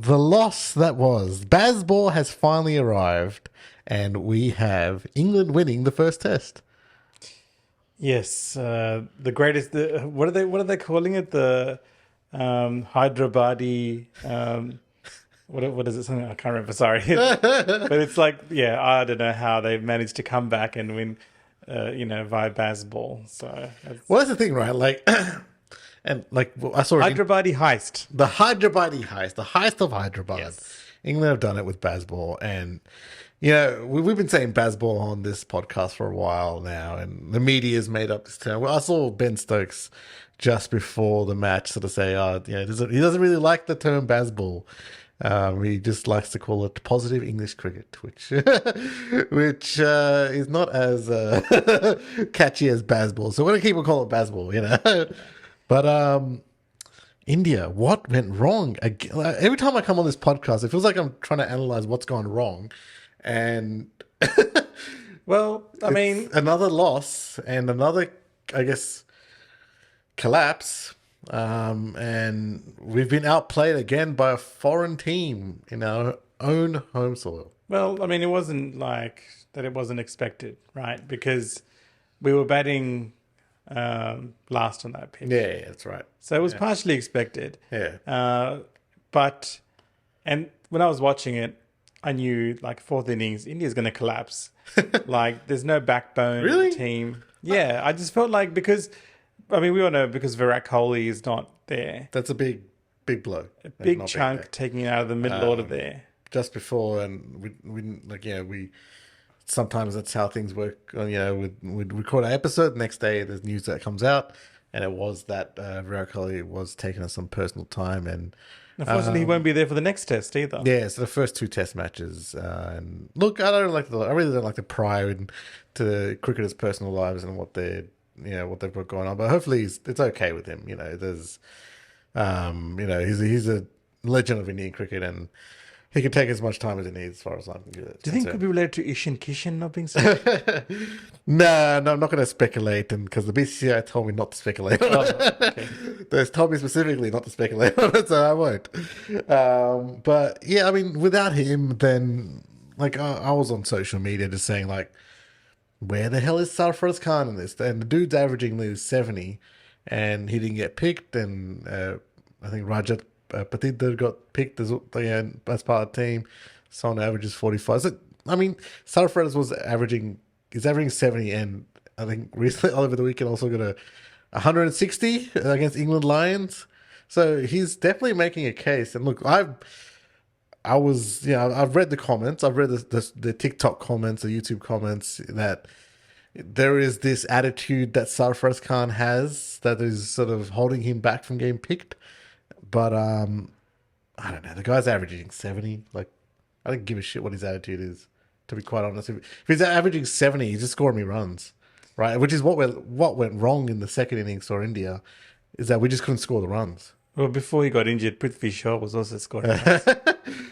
the loss that was. Bazball has finally arrived, and we have England winning the first test. Yes, the greatest. What are they calling it? The Hyderabadi. What is it? Something I can't remember. Sorry, but it's like, yeah, I don't know how they've managed to come back and win. Via Bazball. So well, that's the thing, right? Like, and like I saw Hyderabadi heist, the Hyderabadi heist, the heist of Hyderabad. Yes. England have done it with Bazball, and we've been saying Bazball on this podcast for a while now, and the media's made up this term. Well, I saw Ben Stokes just before the match sort of say, he doesn't really like the term Bazball. He just likes to call it positive English cricket, which is not as catchy as Bazball. So we're going to keep on calling it Bazball, But India, what went wrong? Every time I come on this podcast, it feels like I'm trying to analyze what's gone wrong. And well, I mean, another loss and another, I guess, collapse. And we've been outplayed again by a foreign team in our own home soil. Well, I mean, it wasn't like that. It wasn't expected, right? Because we were batting last on that pitch. Yeah, that's right. So it was partially expected. Yeah. But when I was watching it, I knew like fourth innings, India's going to collapse. Like there's no backbone Really? in the team. Yeah, I just felt like because we all know because Virat Kohli is not there. That's a big blow. A big chunk taking it out of the middle order there. Just before, and we sometimes that's how things work. We'd record an episode, next day there's news that comes out, and it was that Virat Kohli was taking us some personal time, and unfortunately he won't be there for the next test either. Yeah, so the first two test matches, and look, I really don't like to pry into cricketers' personal lives and what they've got going on, but hopefully it's okay with him. There's, he's a legend of Indian cricket, and he can take as much time as he needs, as far as I'm concerned. Do you think it could be related to Ishan Kishan not being selected? No, I'm not going to speculate, and because the BCCI told me not to speculate. Okay. They told me specifically not to speculate on it, so I won't. But yeah, I mean, without him, then like I was on social media just saying like, where the hell is Sarfaraz Khan in this? And the dude's averaging nearly 70, and he didn't get picked. And I think Rajat Patidar got picked as part of the team. Son averages 45. So, I mean, Sarfaraz is averaging 70, and I think recently, over the weekend, also got 160 against England Lions. So he's definitely making a case. And look, I've read the comments. I've read the TikTok comments, the YouTube comments, that there is this attitude that Sarfaraz Khan has that is sort of holding him back from getting picked. But I don't know. The guy's averaging 70. Like, I don't give a shit what his attitude is, to be quite honest. If he's averaging 70, he's just scoring me runs, right? Which is what went wrong in the second innings for India, is that we just couldn't score the runs. Well, before he got injured, Prithvi Shaw was also scoring runs.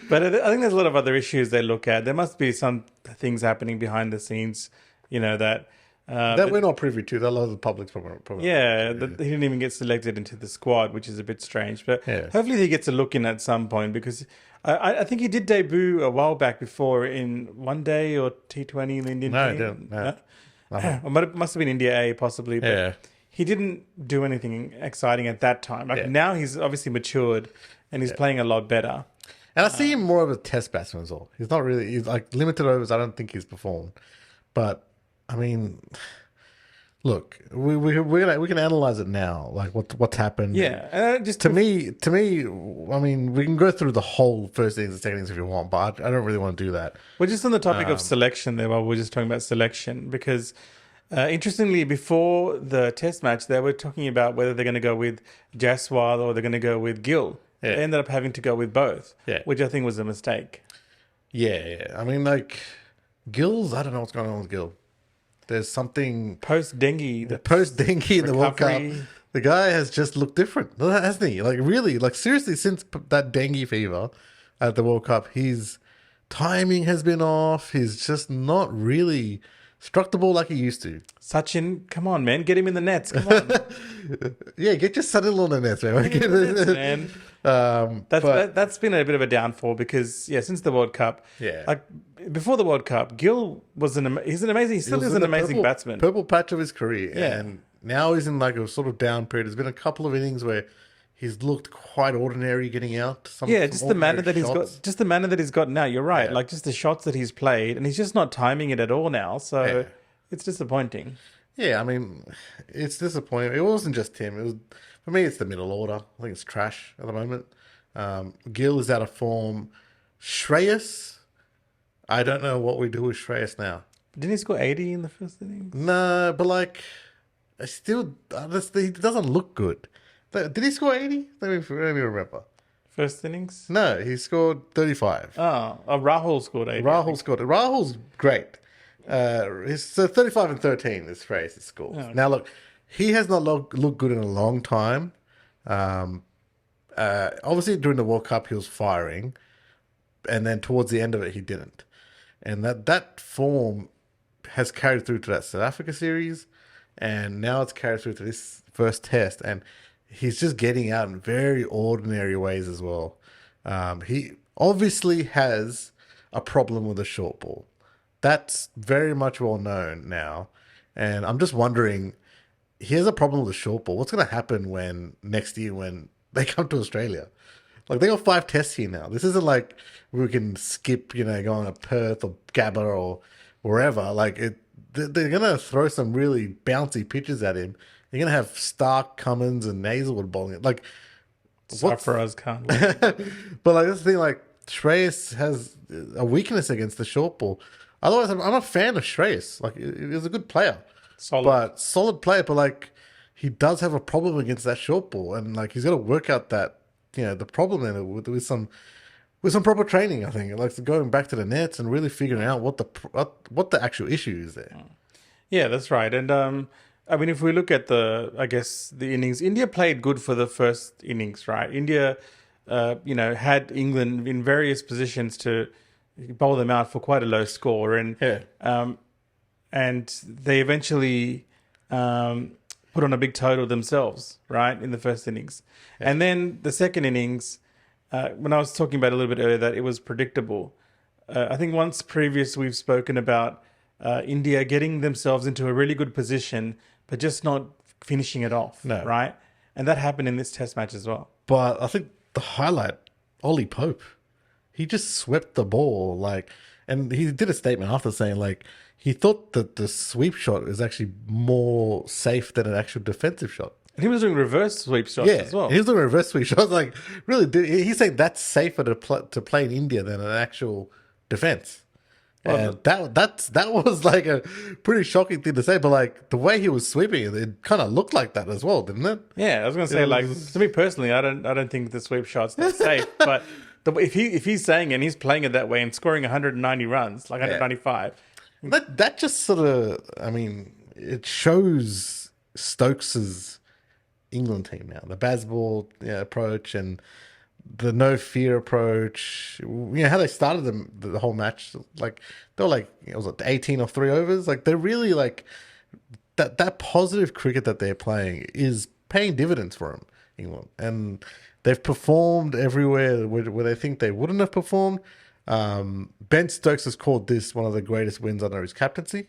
But I think there's a lot of other issues they look at. There must be some things happening behind the scenes, that we're not privy to. That a lot of the public's probably that he didn't even get selected into the squad, which is a bit strange. But hopefully he gets a look in at some point, because I think he did debut a while back before in one day or T20 in the Indian team. No, he didn't. No. It must have been India A possibly. But he didn't do anything exciting at that time. Now he's obviously matured and he's playing a lot better. And I see him more of a test batsman as well. He's not really, he's like limited overs. I don't think he's performed. But I mean, look, we can analyze it now, like what's happened. Yeah, and to me, I mean, we can go through the whole first innings and second innings if you want, but I don't really want to do that. We're just on the topic of selection there, while we're just talking about selection, because interestingly, before the test match, they were talking about whether they're going to go with Jaiswal or they're going to go with Gill. Yeah. They ended up having to go with both, Yeah. which I think was a mistake. Yeah. I mean, like, Gill's, I don't know what's going on with Gill. There's something... Post-dengue in the World Cup, the guy has just looked different, hasn't he? Like, really, like, seriously, since that dengue fever at the World Cup, his timing has been off. He's just not really Struck the ball like he used to. Sachin, come on, man. Get him in the nets. Come on. Yeah, get your son-in-law in the nets, man. Get him in the nets, man. That's been a bit of a downfall because, since the World Cup, like before the World Cup, Gill was he still is an amazing batsman. Purple patch of his career. Yeah. And now he's in like a sort of down period. There's been a couple of innings where he's looked quite ordinary getting out. Just the manner that he's got now. You're right. Like just the shots that he's played, and he's just not timing it at all now. So it's disappointing. Yeah, I mean, it's disappointing. It wasn't just him. It was, for me, it's the middle order. I think it's trash at the moment. Gill is out of form. Shreyas, I don't know what we do with Shreyas now. Didn't he score 80 in the first innings? No, but like, he doesn't look good. Did he score 80? Let me remember. First innings? No, he scored 35. Rahul scored 80. Rahul's great. So 35 and 13 is Shreyas' scores. Oh. Now, look, he has not looked good in a long time. Obviously, during the World Cup, he was firing. And then towards the end of it, he didn't. And that form has carried through to that South Africa series. And now it's carried through to this first test. And he's just getting out in very ordinary ways as well. He obviously has a problem with the short ball. That's very much well known now. And I'm just wondering, he has a problem with the short ball. What's going to happen next year when they come to Australia? Like, they got 5 tests here now. This isn't like we can skip, going to Perth or Gabba or wherever. Like, they're going to throw some really bouncy pitches at him. You're going to have Stark, Cummins, and Hazelwood bowling it. Like, Sarfaraz can't. But, like, that's the thing, like, Shreyas has a weakness against the short ball. Otherwise, I'm a fan of Shreyas. Like, he's a good player. Solid player, but, like, he does have a problem against that short ball. And, like, he's got to work out that, the problem in it with some proper training, I think. Like, going back to the nets and really figuring out what the actual issue is there. Yeah, that's right. And, I mean, if we look at the innings, India played good for the first innings, right? India, had England in various positions to bowl them out for quite a low score. And, and they eventually put on a big total themselves, right, in the first innings. Yeah. And then the second innings, when I was talking about a little bit earlier that it was predictable, I think once previous we've spoken about India getting themselves into a really good position, but just not finishing it off, right? And that happened in this test match as well. But I think the highlight, Ollie Pope, he just swept the ball, and he did a statement after saying, he thought that the sweep shot is actually more safe than an actual defensive shot. And he was doing reverse sweep shots as well. He was doing reverse sweep shots. He's saying that's safer to play in India than an actual defense. Well, that was like a pretty shocking thing to say, but the way he was sweeping it kind of looked like that as well, didn't it? Yeah, I was going to say, to me personally, I don't think the sweep shot's that safe, but if he's saying it and he's playing it that way and scoring 190 runs, 195. That just sort of, it shows Stokes's England team now. The Bazball approach and the no fear approach. How they started the whole match. They were it was 18 or 3 overs. They're really that positive cricket that they're playing is paying dividends for them, England. And they've performed everywhere where they think they wouldn't have performed. Ben Stokes has called this one of the greatest wins under his captaincy,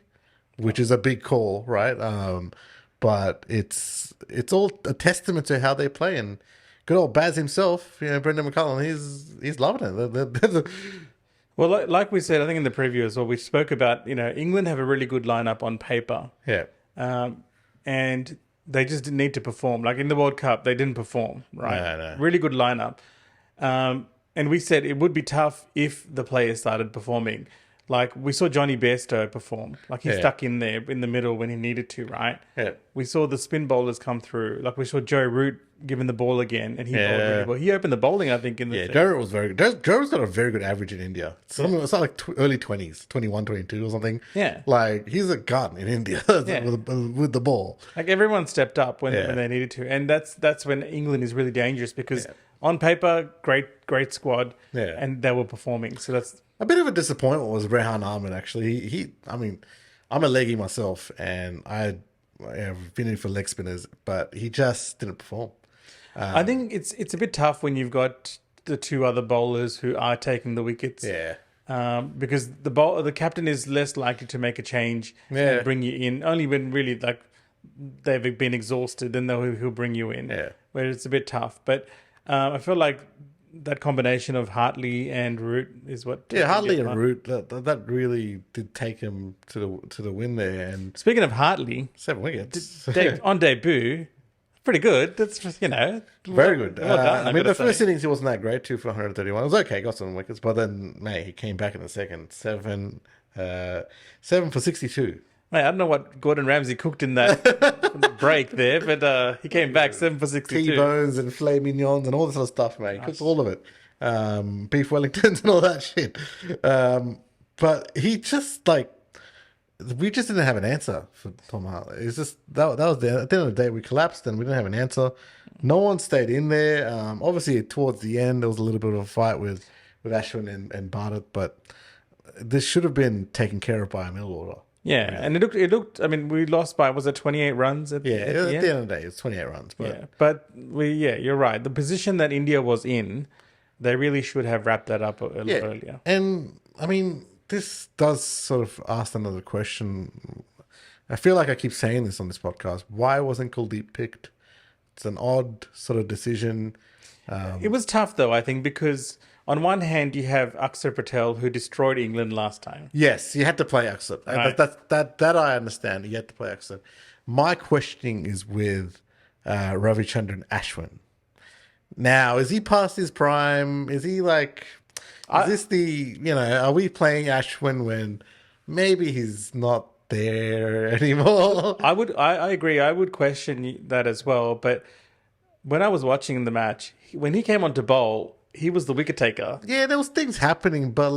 which is a big call, right? But it's all a testament to how they play. And good old Baz himself, Brendan McCullum, he's loving it. Well, like we said, I think in the preview as well, we spoke about, England have a really good lineup on paper. Yeah. And they just didn't need to perform. In the World Cup, they didn't perform, right? No. Really good lineup. And we said it would be tough if the players started performing. We saw Johnny Bairstow perform. He stuck in there in the middle when he needed to, right? Yeah. We saw the spin bowlers come through. We saw Joe Root given the ball again, and he bowled really well. He opened the bowling, I think, in the Joe Root was very good. Joe Root's got a very good average in India. It's early 20s, 21, 22 or something. Yeah. He's a gun in India with the ball. Everyone stepped up when they needed to. And that's when England is really dangerous because on paper, great squad, and they were performing. So that's a bit of a disappointment was Rehan Ahmed, actually. I'm I'm a leggy myself, and I have been in for leg spinners, but he just didn't perform. I think it's a bit tough when you've got the two other bowlers who are taking the wickets. Yeah. Because the captain is less likely to make a change and bring you in only when really like they've been exhausted, then he'll bring you in. Yeah. Where it's a bit tough, but I feel like that combination of Hartley and Root is what. Yeah, Hartley and Root, that really did take him to the win there. And Speaking of Hartley, 7 wickets on debut, pretty good. That's very good. Well done, I mean, the first innings he wasn't that great, 2 for 131. It was okay, got some wickets, but then mate, he came back in the second, 7 for 62. Mate, I don't know what Gordon Ramsay cooked in that break there, but he came back 7 for 62. T-bones and filet mignons and all this sort of stuff, mate. He cooked all of it. Beef Wellingtons and all that shit. But he just we just didn't have an answer for Tom Hartley. It's just that was at the end of the day we collapsed and we didn't have an answer. No one stayed in there. Obviously towards the end there was a little bit of a fight with Ashwin and Bharat, but this should have been taken care of by a middle order. Yeah, and it looked. I mean, we lost by 28 runs at the end? At the end of the day, it's 28 runs. But you're right. The position that India was in, they really should have wrapped that up a little earlier. And I mean, this does sort of ask another question. I feel like I keep saying this on this podcast. Why wasn't Kuldeep picked? It's an odd sort of decision. It was tough though, I think, because on one hand you have Akshar Patel who destroyed England last time. Yes, you had to play Akshar. Right. That I understand. You had to play Akshar. My questioning is with Ravichandran Ashwin. Now, is he past his prime? Is he are we playing Ashwin when maybe he's not there anymore? I agree. I would question that as well. But when I was watching the match, when he came on to bowl, he was the wicket taker. Yeah, there was things happening, but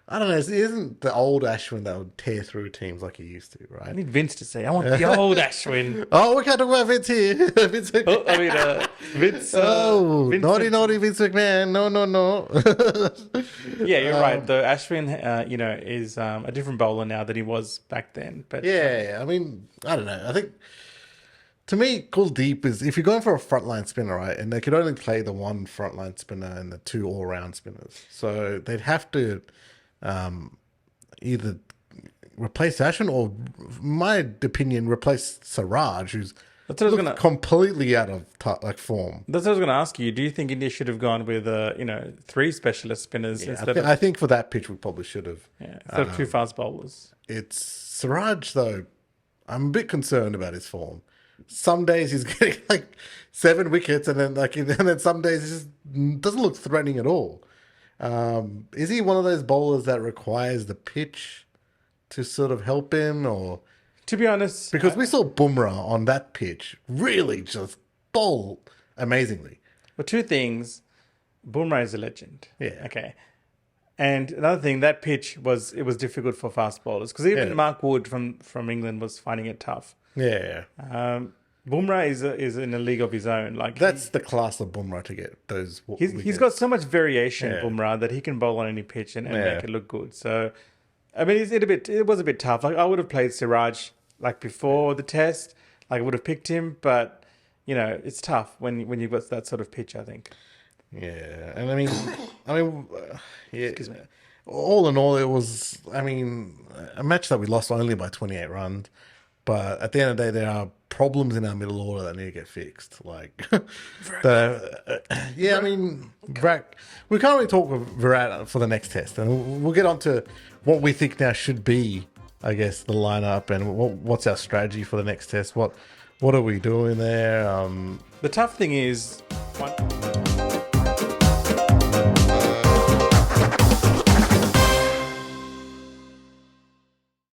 I don't know. It isn't the old Ashwin that would tear through teams like he used to, right? I need Vince to say, I want the old Ashwin. Oh, we can't talk about Vince here. Vince Vince. Naughty Vince McMahon. No. Yeah, you're right. The Ashwin, is a different bowler now than he was back then. But yeah, I mean, I don't know. I think to me, Kuldeep is if you're going for a frontline spinner, right? And they could only play the one frontline spinner and the 2 all-round spinners, so they'd have to either replace Ashwin or, in my opinion, replace Siraj, who's completely out of form. That's what I was going to ask you. Do you think India should have gone with 3 specialist spinners instead of? I think for that pitch we probably should have. Yeah, instead of 2 fast bowlers. It's Siraj though. I'm a bit concerned about his form. Some days he's getting 7 wickets, and then some days he just doesn't look threatening at all. Is he one of those bowlers that requires the pitch to sort of help him, or? To be honest, because we saw Bumrah on that pitch really just bowl amazingly. Well, 2 things. Bumrah is a legend. Yeah. Okay. And another thing, that pitch was difficult for fast bowlers because even Mark Wood from England was finding it tough. Yeah. Bumrah is in a league of his own. That's the class of Bumrah to get those. He's got so much variation, Bumrah, that he can bowl on any pitch and make it look good. So, I mean, it was a bit tough. I would have played Siraj before the test. I would have picked him, but it's tough when you've got that sort of pitch, I think. Yeah, and I mean, yeah. Excuse me. All in all, it was, a match that we lost only by 28 runs. But at the end of the day, there are problems in our middle order that need to get fixed. Virat. We can't really talk with Virat for the next test, and we'll get on to what we think now should be, I guess, the lineup and what's our strategy for the next test. What are we doing there? The tough thing is.